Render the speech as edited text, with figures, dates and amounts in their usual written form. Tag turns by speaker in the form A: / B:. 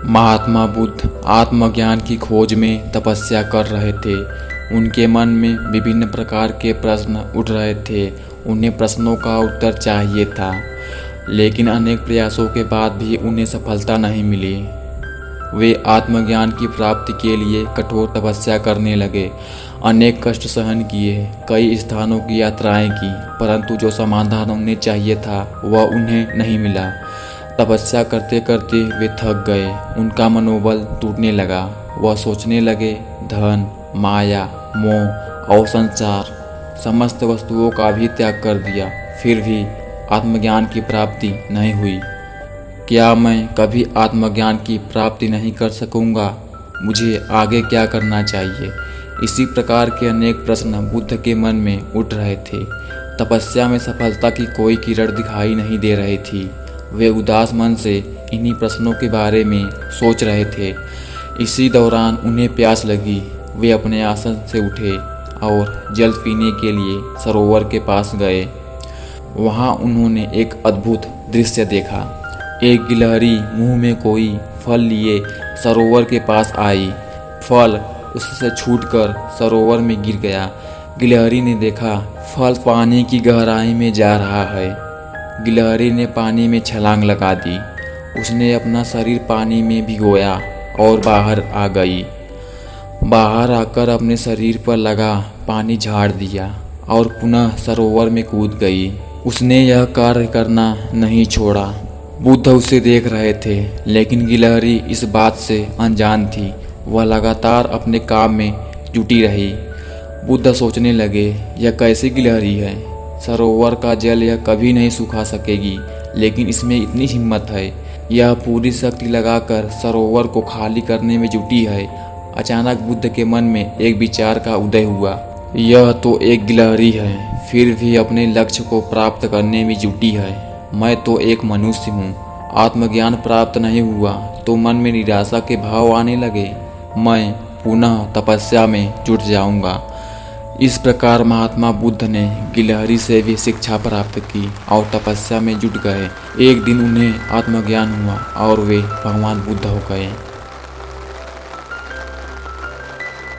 A: महात्मा बुद्ध आत्मज्ञान की खोज में तपस्या कर रहे थे। उनके मन में विभिन्न प्रकार के प्रश्न उठ रहे थे। उन्हें प्रश्नों का उत्तर चाहिए था, लेकिन अनेक प्रयासों के बाद भी उन्हें सफलता नहीं मिली। वे आत्मज्ञान की प्राप्ति के लिए कठोर तपस्या करने लगे। अनेक कष्ट सहन किए, कई स्थानों की यात्राएं की, परंतु जो समाधान उन्हें चाहिए था वह उन्हें नहीं मिला। तपस्या करते करते वे थक गए। उनका मनोबल टूटने लगा। वह सोचने लगे, धन, माया, मोह और संसार समस्त वस्तुओं का भी त्याग कर दिया, फिर भी आत्मज्ञान की प्राप्ति नहीं हुई। क्या मैं कभी आत्मज्ञान की प्राप्ति नहीं कर सकूंगा? मुझे आगे क्या करना चाहिए? इसी प्रकार के अनेक प्रश्न बुद्ध के मन में उठ रहे थे। तपस्या में सफलता की कोई किरण दिखाई नहीं दे रही थी। वे उदास मन से इन्हीं प्रश्नों के बारे में सोच रहे थे। इसी दौरान उन्हें प्यास लगी। वे अपने आसन से उठे और जल पीने के लिए सरोवर के पास गए। वहां उन्होंने एक अद्भुत दृश्य देखा। एक गिलहरी मुंह में कोई फल लिए सरोवर के पास आई। फल उससे छूटकर सरोवर में गिर गया। गिलहरी ने देखा, फल पानी की गहराई में जा रहा है। गिलहरी ने पानी में छलांग लगा दी। उसने अपना शरीर पानी में भिगोया और बाहर आ गई। बाहर आकर अपने शरीर पर लगा पानी झाड़ दिया और पुनः सरोवर में कूद गई। उसने यह कार्य करना नहीं छोड़ा। बुद्ध उसे देख रहे थे, लेकिन गिलहरी इस बात से अनजान थी। वह लगातार अपने काम में जुटी रही। बुद्ध सोचने लगे, यह कैसी गिलहरी है? सरोवर का जल यह कभी नहीं सुखा सकेगी, लेकिन इसमें इतनी हिम्मत है। यह पूरी शक्ति लगाकर सरोवर को खाली करने में जुटी है। अचानक बुद्ध के मन में एक विचार का उदय हुआ। यह तो एक गिलहरी है, फिर भी अपने लक्ष्य को प्राप्त करने में जुटी है। मैं तो एक मनुष्य हूँ। आत्मज्ञान प्राप्त नहीं हुआ तो मन में निराशा के भाव आने लगे। मैं पुनः तपस्या में जुट जाऊंगा। इस प्रकार महात्मा बुद्ध ने गिलहरी से भी शिक्षा प्राप्त की और तपस्या में जुट गए। एक दिन उन्हें आत्मज्ञान हुआ और वे भगवान बुद्ध हो गए।